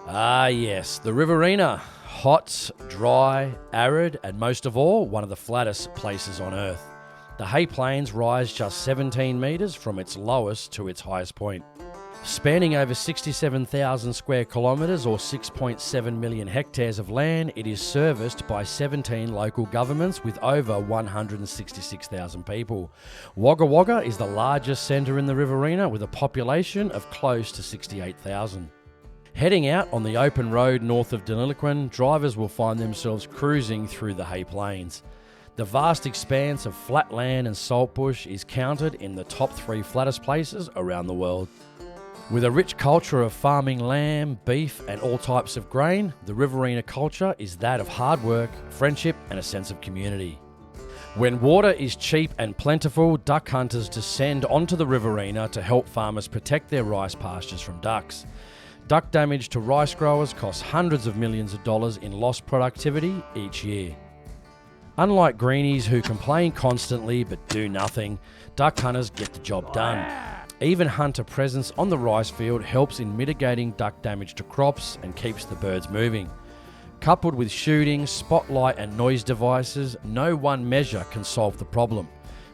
Ah yes, the Riverina. Hot, dry, arid, and most of all, one of the flattest places on Earth. The Hay Plains rise just 17 metres from its lowest to its highest point. Spanning over 67,000 square kilometres or 6.7 million hectares of land, it is serviced by 17 local governments with over 166,000 people. Wagga Wagga is the largest centre in the Riverina with a population of close to 68,000. Heading out on the open road north of Deniliquin, drivers will find themselves cruising through the Hay Plains. The vast expanse of flat land and saltbush is counted in the top 3 flattest places around the world. With a rich culture of farming lamb, beef and all types of grain, the Riverina culture is that of hard work, friendship and a sense of community. When water is cheap and plentiful, duck hunters descend onto the Riverina to help farmers protect their rice pastures from ducks. Duck damage to rice growers costs hundreds of millions of dollars in lost productivity each year. Unlike greenies who complain constantly but do nothing, duck hunters get the job done. Even hunter presence on the rice field helps in mitigating duck damage to crops and keeps the birds moving. Coupled with shooting, spotlight and noise devices, no one measure can solve the problem,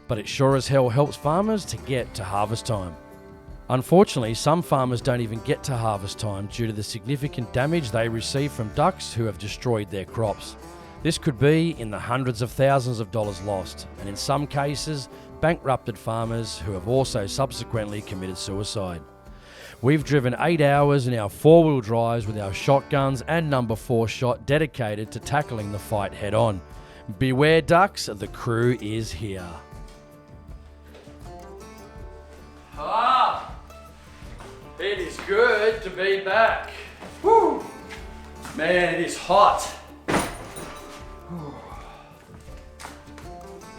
but it sure as hell helps farmers to get to harvest time. Unfortunately, some farmers don't even get to harvest time due to the significant damage they receive from ducks who have destroyed their crops. This could be in the hundreds of thousands of dollars lost, and in some cases, bankrupted farmers who have also subsequently committed suicide. We've driven 8 hours in our 4-wheel drives with our shotguns and number 4 shot dedicated to tackling the fight head on. Beware ducks, the crew is here. It is good to be back. Woo! Man, it is hot.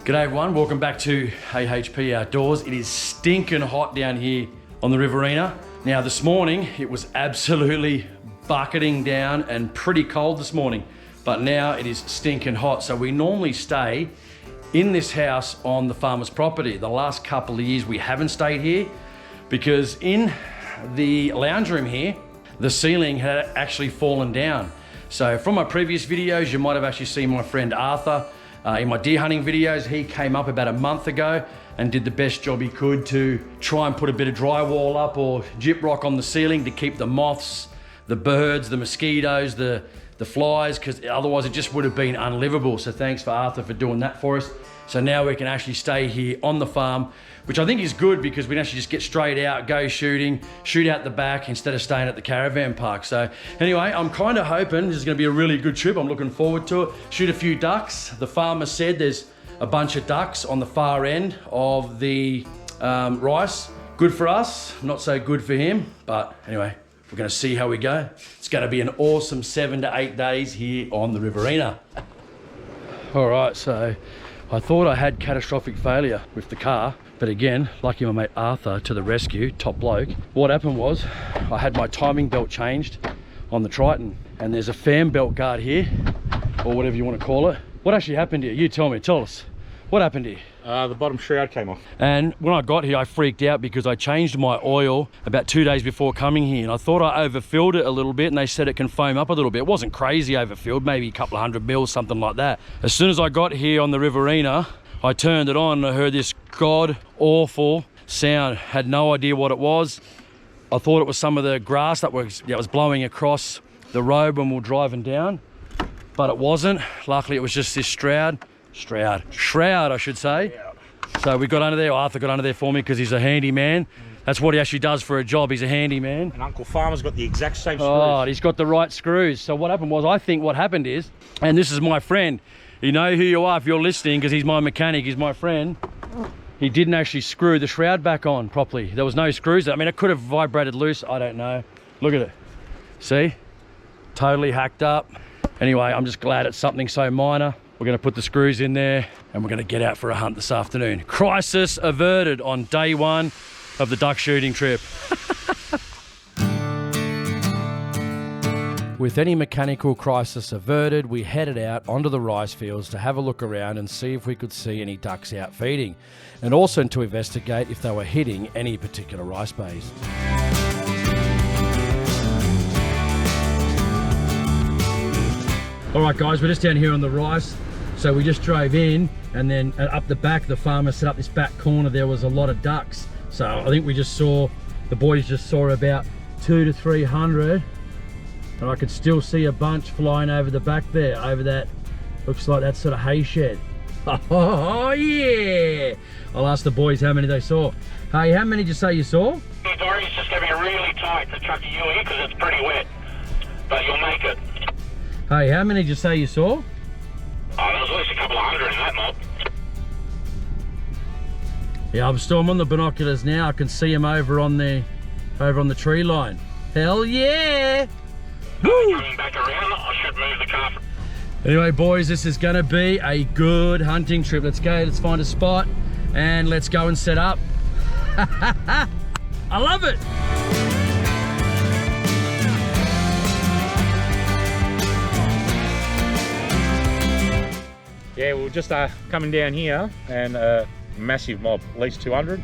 G'day everyone, welcome back to AHP Outdoors. It is stinking hot down here on the Riverina. Now this morning, it was absolutely bucketing down and pretty cold this morning, but now it is stinking hot. So we normally stay in this house on the farmer's property. The last couple of years we haven't stayed here because in the lounge room here, the ceiling had actually fallen down. So from my previous videos, you might have actually seen my friend Arthur in my deer hunting videos. He came up about a month ago and did the best job he could to try and put a bit of drywall up or gyprock on the ceiling to keep the moths, the birds, the mosquitoes, the flies, because otherwise it just would have been unlivable. So thanks for Arthur for doing that for us. So now we can actually stay here on the farm, which I think is good because we can actually just get straight out, go shooting, shoot out the back instead of staying at the caravan park. So anyway, I'm kind of hoping this is going to be a really good trip. I'm looking forward to it. Shoot a few ducks. The farmer said there's a bunch of ducks on the far end of the rice. Good for us, not so good for him. But anyway, we're going to see how we go. It's going to be an awesome 7 to 8 days here on the Riverina. All right, so I thought I had catastrophic failure with the car, but again, lucky my mate Arthur to the rescue, top bloke. What happened was I had my timing belt changed on the Triton, and there's a fan belt guard here, or whatever you want to call it. What actually happened here? You tell me, tell us. What happened here? The bottom shroud came off. And when I got here, I freaked out because I changed my oil about 2 days before coming here, and I thought I overfilled it a little bit, and they said it can foam up a little bit. It wasn't crazy overfilled, maybe a couple of 100 mils, something like that. As soon as I got here on the Riverina, I turned it on and I heard this god-awful sound. Had no idea what it was. I thought it was some of the grass that was blowing across the road when we were driving down, but it wasn't. Luckily, it was just this shroud, I should say. So we got under there, Arthur got under there for me because he's a handyman. That's what he actually does for a job, he's a handyman. And Uncle Farmer's got the exact same screws. Oh, he's got the right screws. So what happened was, I think what happened is, and this is my friend, you know who you are if you're listening because he's my mechanic, he's my friend. He didn't actually screw the shroud back on properly. There was no screws. I mean, it could have vibrated loose, I don't know. Look at it, see? Totally hacked up. Anyway, I'm just glad it's something so minor. We're gonna put the screws in there and we're gonna get out for a hunt this afternoon. Crisis averted on day 1 of the duck shooting trip. With any mechanical crisis averted, we headed out onto the rice fields to have a look around and see if we could see any ducks out feeding, and also to investigate if they were hitting any particular rice bays. All right guys, we're just down here on the rice. So we just drove in, and then up the back, the farmer set up this back corner. There was a lot of ducks. So I think we just saw, the boys just saw about 200 to 300. And I could still see a bunch flying over the back there, over that, looks like that sort of hay shed. Oh yeah! I'll ask the boys how many they saw. Hey, how many did you say you saw? Dory's just going to be really tight to chuck a UE because it's pretty wet, but you'll make it. Hey, how many did you say you saw? Oh, there was at least a couple of hundred in that mob. Yeah, I'm on the binoculars now. I can see them over on the tree line. Hell yeah! Woo! Coming back around, I should move the car. Anyway, boys, this is gonna be a good hunting trip. Let's go, let's find a spot, and let's go and set up. I love it! Yeah, we were just coming down here, and massive mob, at least 200.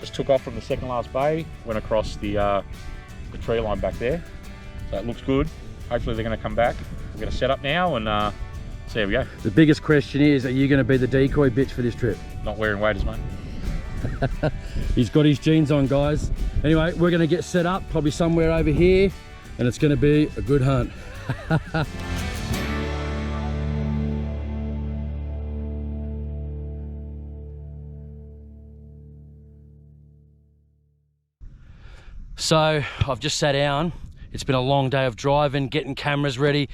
Just took off from the second last bay, went across the tree line back there. So it looks good. Hopefully they're going to come back. We're going to set up now and see how we go. The biggest question is, are you going to be the decoy bitch for this trip? Not wearing waders, mate. He's got his jeans on, guys. Anyway, we're going to get set up, probably somewhere over here, and it's going to be a good hunt. So I've just sat down. It's been a long day of driving, getting cameras ready.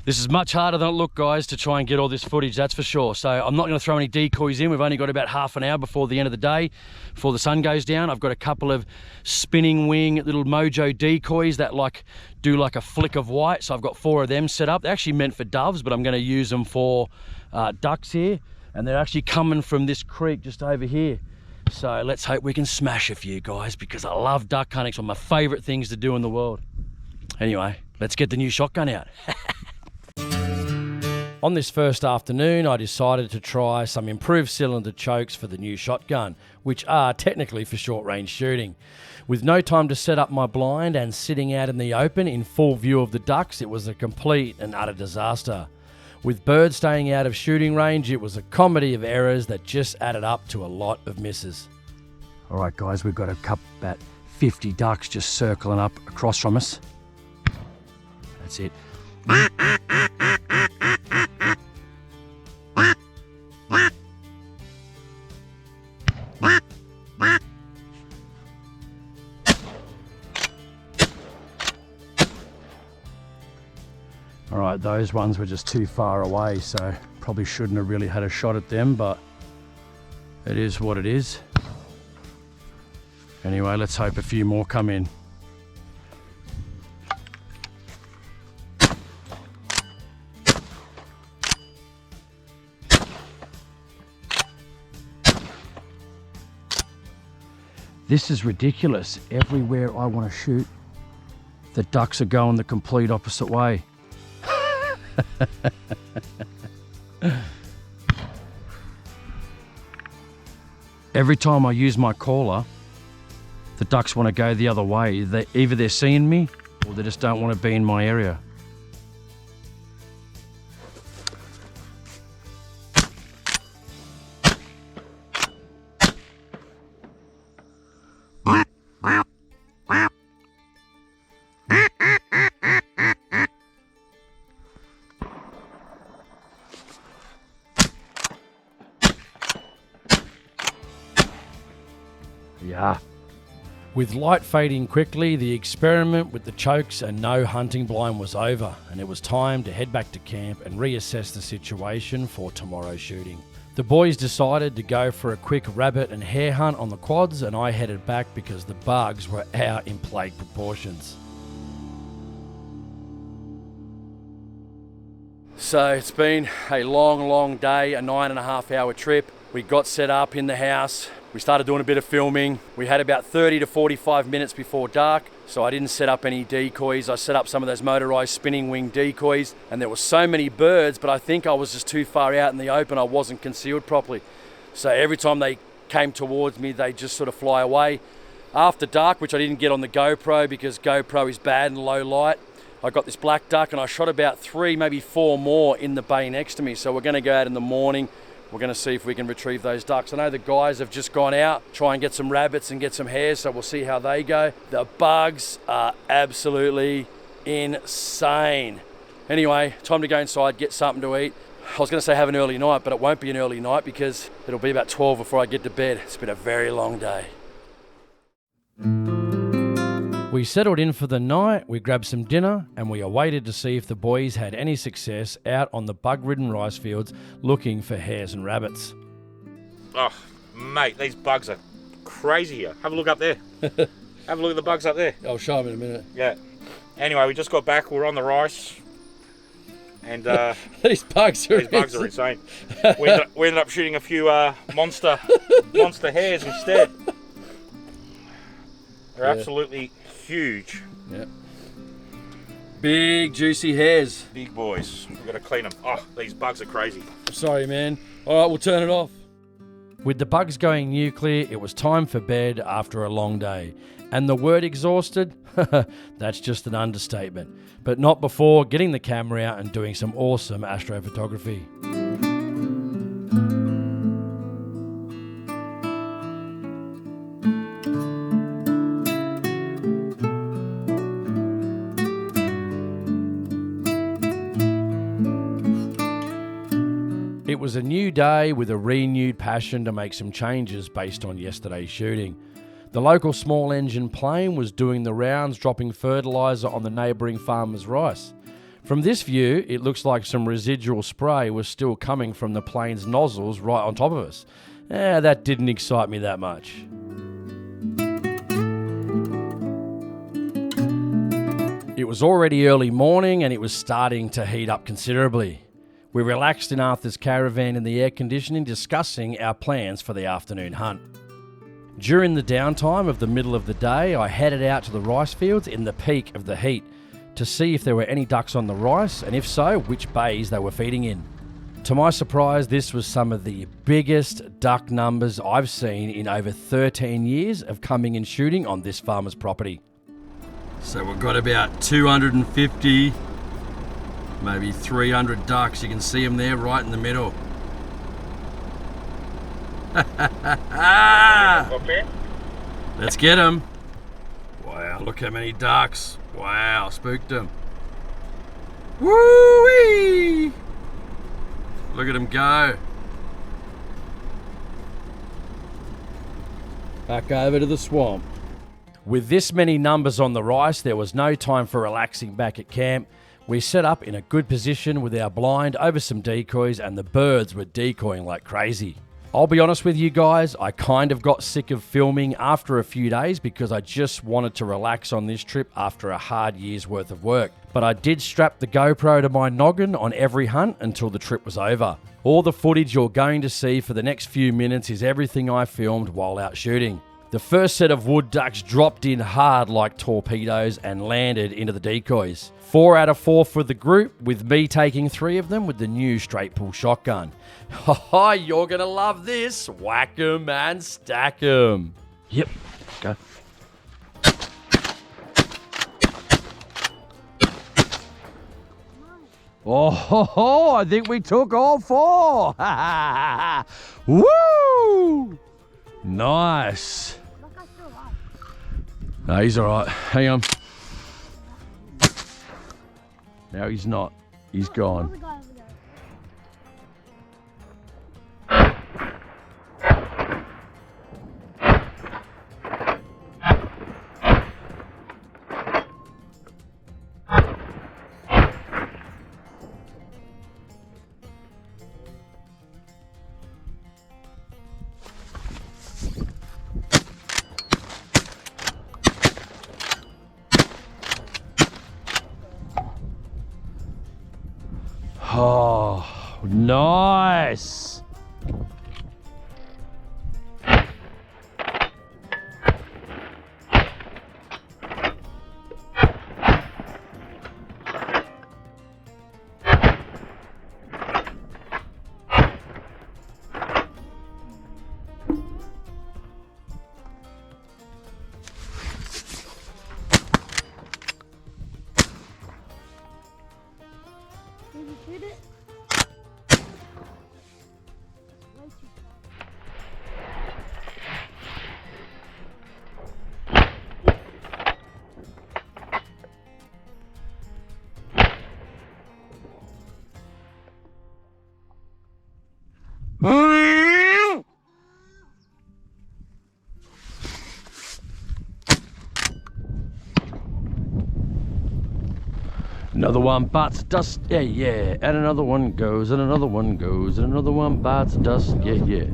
This is much harder than it looked, guys, to try and get all this footage, that's for sure. So I'm not going to throw any decoys in. We've only got about half an hour before the end of the day, before the sun goes down. I've got a couple of spinning wing little mojo decoys that do like a flick of white. So I've got 4 of them set up. They're actually meant for doves, but I'm going to use them for ducks here. And they're actually coming from this creek just over here. So let's hope we can smash a few, guys, because I love duck hunting. It's one of my favorite things to do in the world. Anyway, let's get the new shotgun out. On this first afternoon, I decided to try some improved cylinder chokes for the new shotgun, which are technically for short-range shooting. With no time to set up my blind and sitting out in the open in full view of the ducks, it was a complete and utter disaster. With birds staying out of shooting range, it was a comedy of errors that just added up to a lot of misses. All right, guys, we've got about 50 ducks just circling up across from us. That's it. All right, those ones were just too far away, so probably shouldn't have really had a shot at them, but it is what it is. Anyway, let's hope a few more come in. This is ridiculous. Everywhere I want to shoot, the ducks are going the complete opposite way. Every time I use my caller, the ducks want to go the other way. Either they're seeing me or they just don't want to be in my area. Yeah. With light fading quickly, the experiment with the chokes and no hunting blind was over, and it was time to head back to camp and reassess the situation for tomorrow's shooting. The boys decided to go for a quick rabbit and hare hunt on the quads, and I headed back because the bugs were out in plague proportions. So it's been a long day, a 9.5 hour trip. We got set up in the house. We started doing a bit of filming. We had about 30 to 45 minutes before dark, so I didn't set up any decoys. I set up some of those motorized spinning wing decoys, and there were so many birds, but I think I was just too far out in the open. I wasn't concealed properly. So every time they came towards me, they just sort of fly away. After dark, which I didn't get on the GoPro because GoPro is bad in low light, I got this black duck and I shot about 3, maybe 4 more in the bay next to me. So we're going to go out in the morning. We're going to see if we can retrieve those ducks. I know the guys have just gone out, try and get some rabbits and get some hares, so we'll see how they go. The bugs are absolutely insane. Anyway, time to go inside, get something to eat. I was going to say have an early night, but it won't be an early night because it'll be about 12 before I get to bed. It's been a very long day. We settled in for the night, we grabbed some dinner, and we awaited to see if the boys had any success out on the bug-ridden rice fields looking for hares and rabbits. Oh, mate, these bugs are crazy here. Have a look up there. Have a look at the bugs up there. I'll show them in a minute. Yeah. Anyway, we just got back. We're on the rice. And these bugs are insane. We ended up shooting a few monster hares instead. They're absolutely huge. Yeah. Big juicy hares. Big boys. We've got to clean them. Oh, these bugs are crazy. Sorry, man. All right, we'll turn it off. With the bugs going nuclear, it was time for bed after a long day. And the word exhausted? That's just an understatement. But not before getting the camera out and doing some awesome astrophotography. It was a new day with a renewed passion to make some changes based on yesterday's shooting. The local small engine plane was doing the rounds, dropping fertiliser on the neighbouring farmer's rice. From this view, it looks like some residual spray was still coming from the plane's nozzles right on top of us. That didn't excite me that much. It was already early morning and it was starting to heat up considerably. We relaxed in Arthur's caravan in the air conditioning, discussing our plans for the afternoon hunt. During the downtime of the middle of the day, I headed out to the rice fields in the peak of the heat to see if there were any ducks on the rice, and if so, which bays they were feeding in. To my surprise, this was some of the biggest duck numbers I've seen in over 13 years of coming and shooting on this farmer's property. So we've got about 250, maybe 300 ducks. You can see them there right in the middle. Let's get them. Wow, look how many ducks. Wow, spooked them. Woo-wee! Look at them go. Back over to the swamp. With this many numbers on the rice, there was no time for relaxing back at camp. We set up in a good position with our blind over some decoys, and the birds were decoying like crazy. I'll be honest with you guys, I kind of got sick of filming after a few days because I just wanted to relax on this trip after a hard year's worth of work. But I did strap the GoPro to my noggin on every hunt until the trip was over. All the footage you're going to see for the next few minutes is everything I filmed while out shooting. The first set of wood ducks dropped in hard like torpedoes and landed into the decoys. 4 out of 4 for the group, with me taking 3 of them with the new straight pull shotgun. Haha, you're gonna love this. Whack 'em and stack 'em. Yep, go. Oh, I think we took all 4. Woo! Nice. No, he's all right. Hang on. No, he's not. He's gone. Oh, nice. shoot it? Way too Another one bites dust, yeah, yeah. And another one goes, and another one goes, and another one bites dust, yeah, yeah.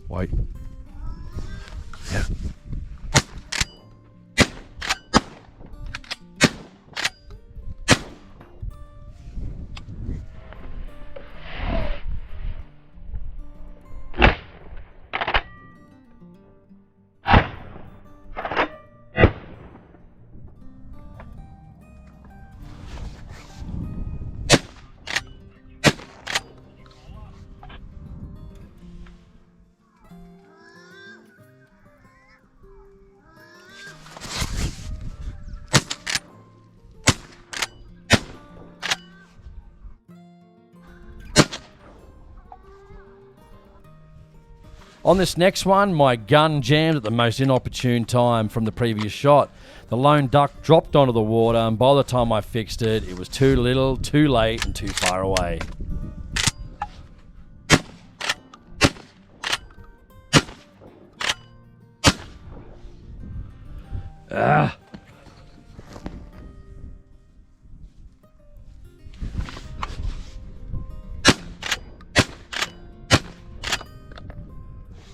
Wait. Yeah. On this next one, my gun jammed at the most inopportune time from the previous shot. The lone duck dropped onto the water, and by the time I fixed it, it was too little, too late, and too far away. Ah.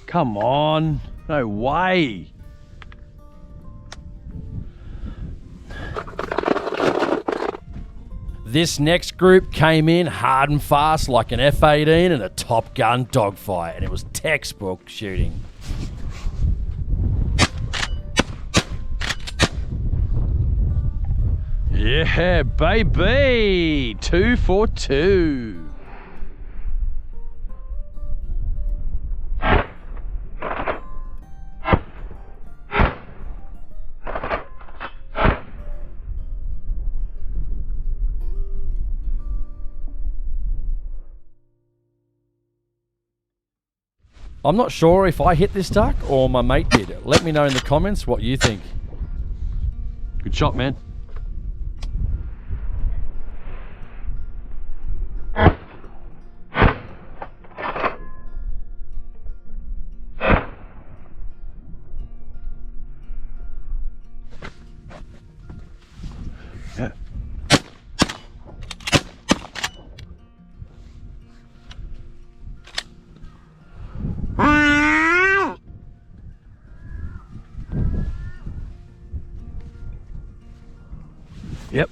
Come on, no way. This next group came in hard and fast like an F-18 in a Top Gun dogfight, and it was textbook shooting. Yeah, baby, 2 for 2. I'm not sure if I hit this duck or my mate did. Let me know in the comments what you think. Good shot, man. Yeah. Yep.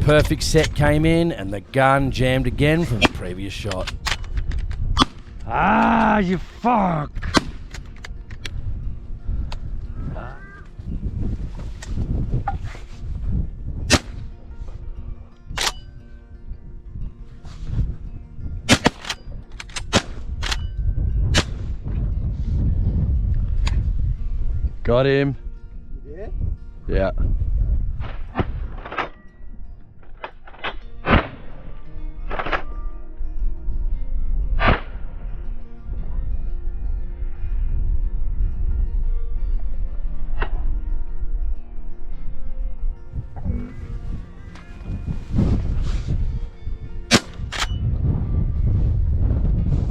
Perfect set came in and the gun jammed again from the previous shot. Ah, you fuck! Got him. Yeah? Yeah.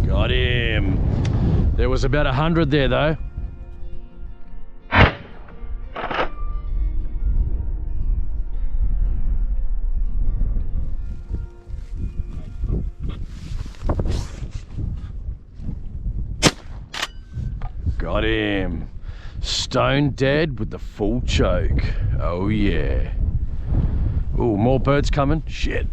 Got him. There was about 100 there though. Got him. Stone dead with the full choke. Oh yeah. Oh, more birds coming. Shit.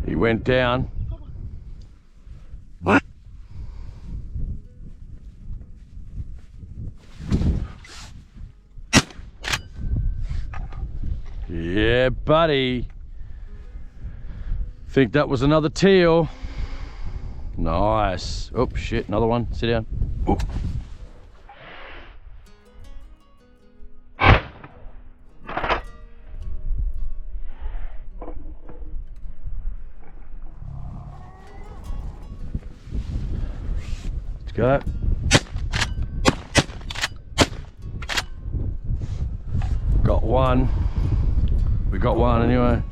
He went down. What? Yeah, buddy. Think that was another teal. Nice. Oh, shit, another one. Sit down. Oh. Let's go. Got one. We got one anyway.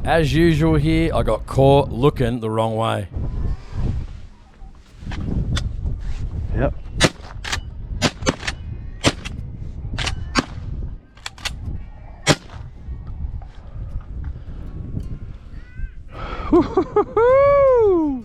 As usual here, I got caught looking the wrong way. Yep. Woo-hoo-hoo-hoo!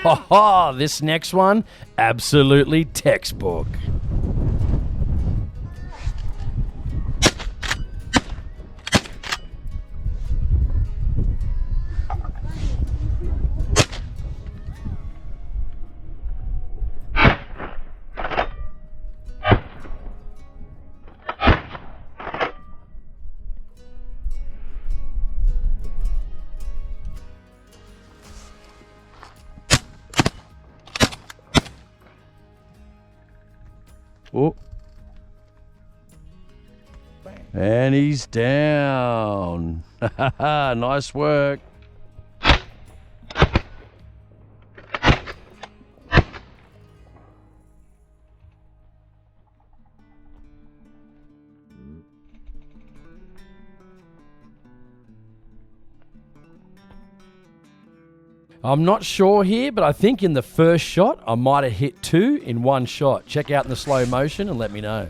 Ha ha! This next one, absolutely textbook. Oh. And he's down. Nice work. I'm not sure here, but I think in the first shot, I might have hit two in one shot. Check out in the slow motion and let me know.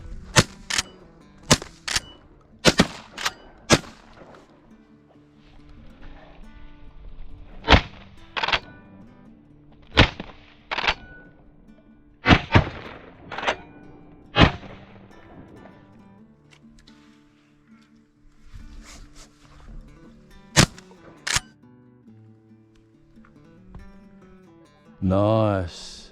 Nice.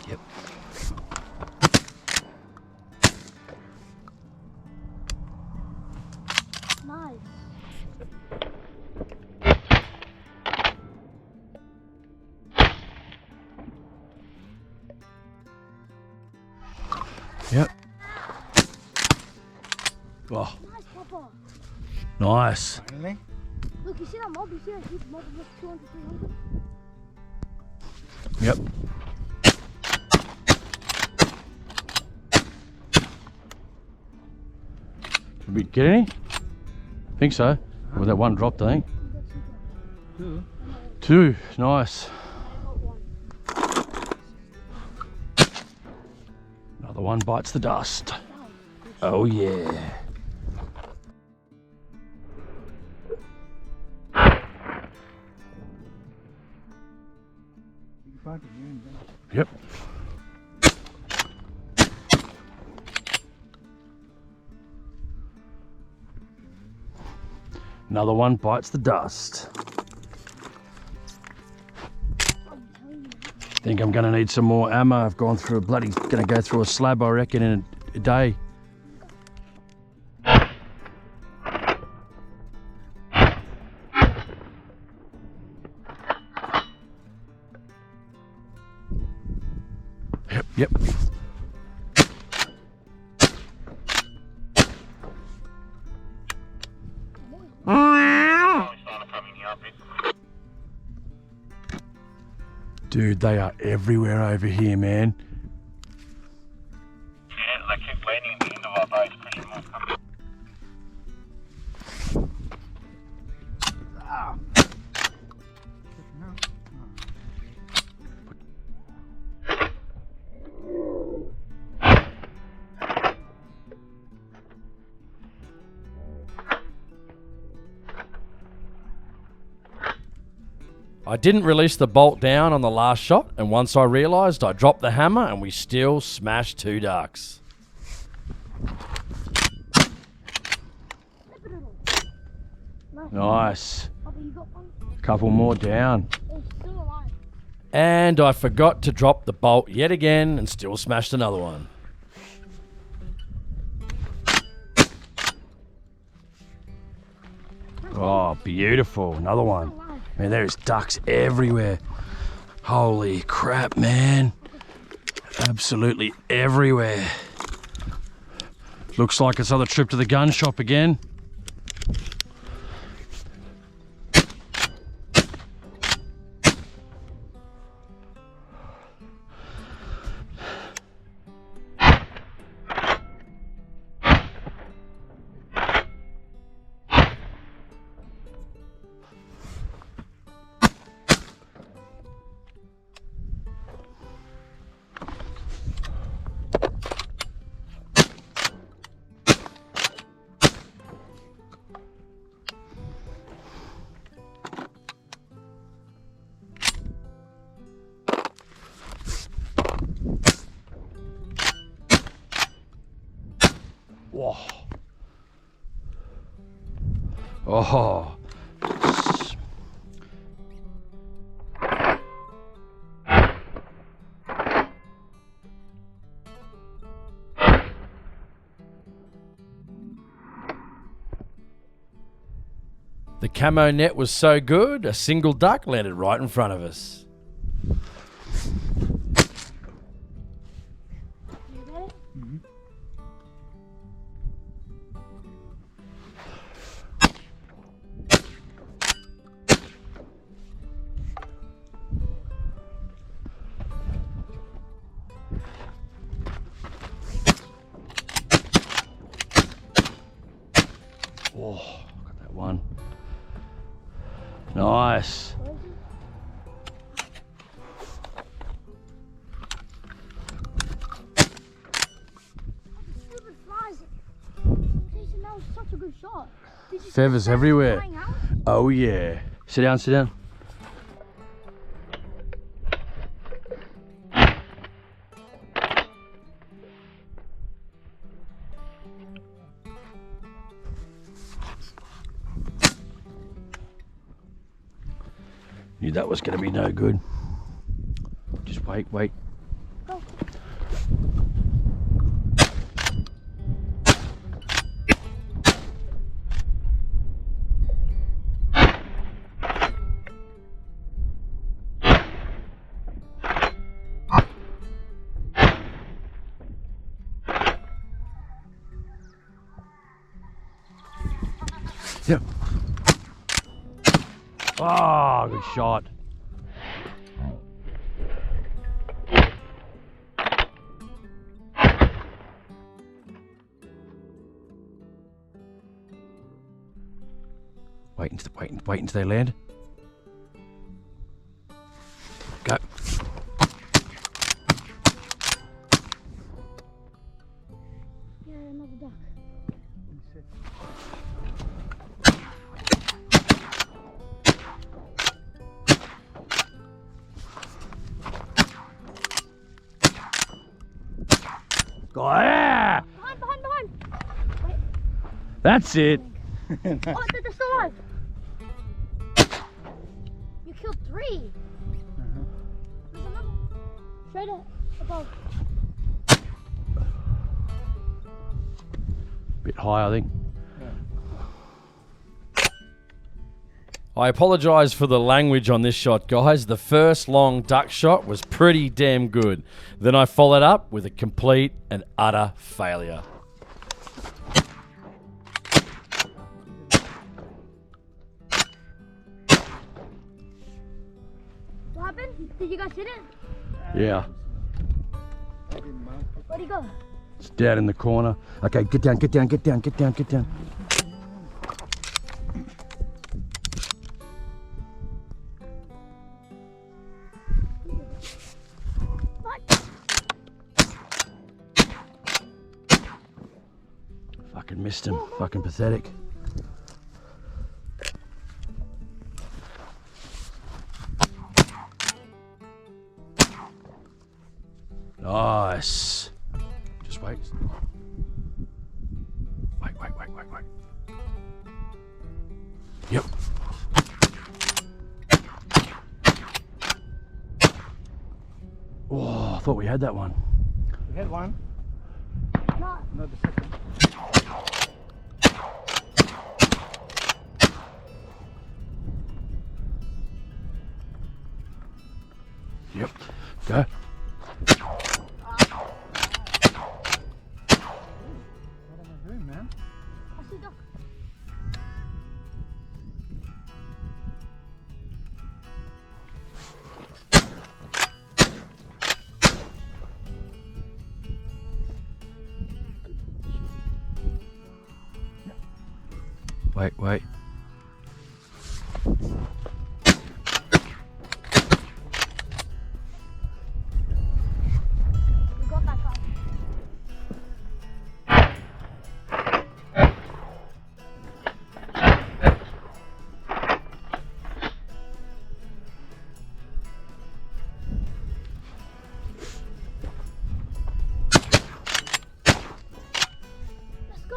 Yep. Nice. Yep. Oh, Nice, Papa. nice. Really? Look, you see that mob? You see that huge mob of like 200, 300? Yep. Did we get any? Think so. Well, that one dropped, I think. Two. Two. Nice. I got one. Another one bites the dust. Oh yeah. Yep. Another one bites the dust. I'm telling you. Think I'm gonna need some more ammo. I've gone through a gonna go through a slab, I reckon, in a day. Yep. Dude, they are everywhere over here, man. Yeah, they keep landing at the end of our base pretty much. I didn't release the bolt down on the last shot, and once I realised, I dropped the hammer and we still smashed 2 ducks. Nice. A couple more down. And I forgot to drop the bolt yet again and still smashed another one. Oh, beautiful. Another one. Man, there's ducks everywhere. Holy crap, man. Absolutely everywhere. Looks like it's another trip to the gun shop again. Whoa. Oh. The camo net was so good, a single duck landed right in front of us. Oh, got that one. Nice. That was such a good shot. Feathers everywhere. Oh yeah. Sit down, sit down. Knew that was going to be no good. Just wait. Go. Yep. Oh, good shot. Wait until they land. Go. Yeah, another duck. Go. Yeah. Behind. Wait. That's it. Oh, they're still alive. You killed 3. There's another. Straight above. Bit high, I think. I apologise for the language on this shot, guys. The first long duck shot was pretty damn good. Then I followed up with a complete and utter failure. What happened? Did you guys hit it? Yeah. Where'd he go? It's down in the corner. Okay, get down, get down, get down, get down, get down. Fucking missed him. Fucking pathetic. Nice. Just wait. Wait. Yep. Oh, I thought we had that one. We had one. No. Not the second. Yep. Go. What am I doing, man? I see duck. Wait. We got that guy. Let's go.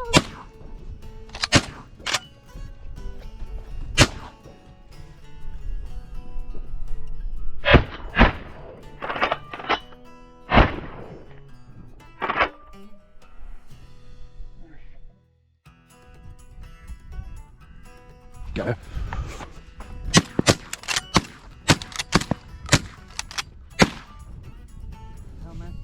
Go. How, man?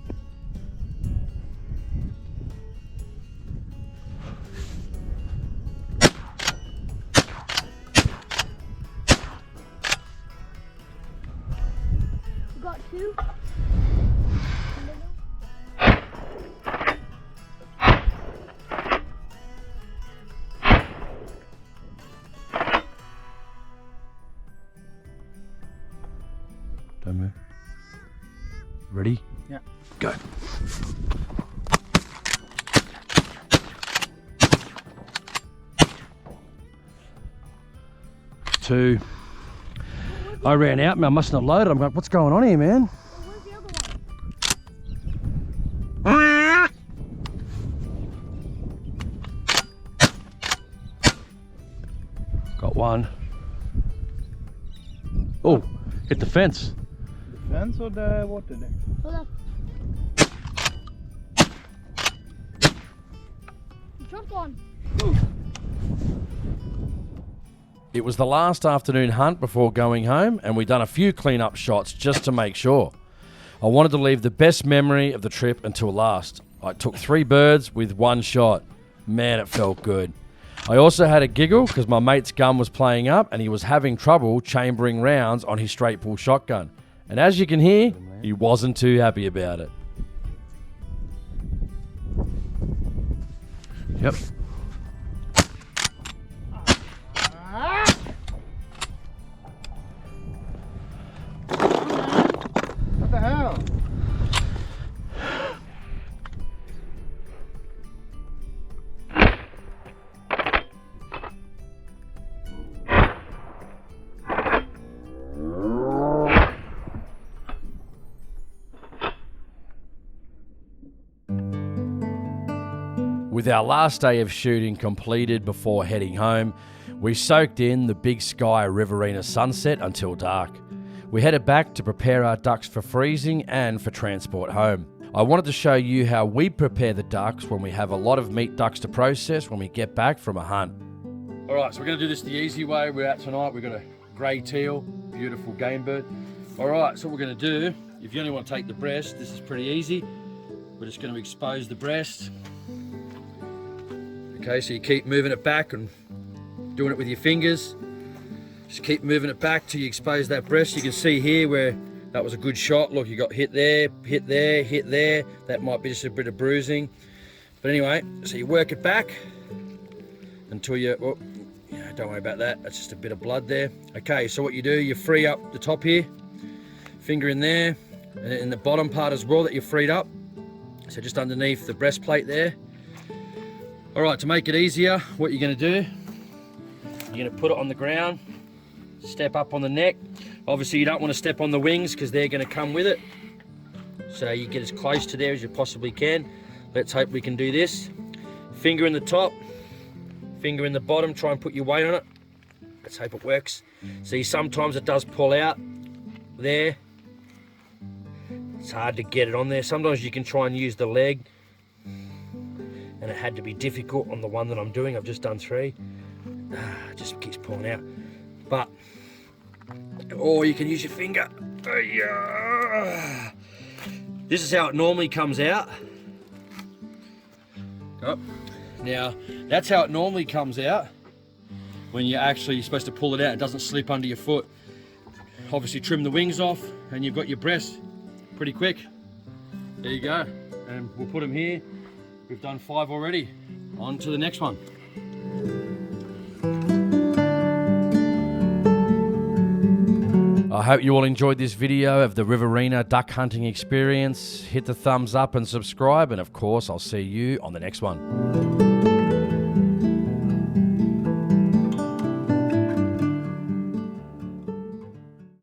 We got two. Don't move. Ready? Yeah. Go. Two. I ran out and I mustn't have loaded. I'm like, what's going on here, man? Where's the other one? Got one. Oh, hit the fence. The fence or the water there? Hold up. You dropped one. It was the last afternoon hunt before going home, and we done a few clean-up shots just to make sure. I wanted to leave the best memory of the trip until last. I took 3 birds with 1 shot. Man, it felt good. I also had a giggle because my mate's gun was playing up and he was having trouble chambering rounds on his straight pull shotgun. And as you can hear, he wasn't too happy about it. Yep. What the hell? With our last day of shooting completed before heading home, we soaked in the Big Sky Riverina sunset until dark. We headed back to prepare our ducks for freezing and for transport home. I wanted to show you how we prepare the ducks when we have a lot of meat ducks to process when we get back from a hunt. All right, so we're gonna do this the easy way. We're out tonight, we've got a grey teal, beautiful game bird. All right, so what we're gonna do, if you only want to take the breast, this is pretty easy. We're just gonna expose the breast. Okay, so you keep moving it back and doing it with your fingers. Just keep moving it back till you expose that breast. You can see here where that was a good shot. Look, you got hit there, hit there, hit there. That might be just a bit of bruising. But anyway, so you work it back until you, oh, yeah, don't worry about that. That's just a bit of blood there. Okay, so what you do, you free up the top here, finger in there, and in the bottom part as well that you freed up. So just underneath the breastplate there. All right, to make it easier, what you're gonna do, you're gonna put it on the ground, step up on the neck. Obviously you don't want to step on the wings because they're going to come with it. So you get as close to there as you possibly can. Let's hope we can do this. Finger in the top, finger in the bottom, try and put your weight on it. Let's hope it works. See, sometimes it does pull out there. It's hard to get it on there. Sometimes you can try and use the leg. And it had to be difficult on the one that I'm doing. I've just done 3. It just keeps pulling out. But, or you can use your finger. This is how it normally comes out. Oh. Now, that's how it normally comes out. When you're supposed to pull it out, it doesn't slip under your foot. Obviously trim the wings off and you've got your breast pretty quick. There you go. And we'll put them here. We've done 5 already. On to the next one. I hope you all enjoyed this video of the Riverina duck hunting experience. Hit the thumbs up and subscribe, and of course I'll see you on the next one.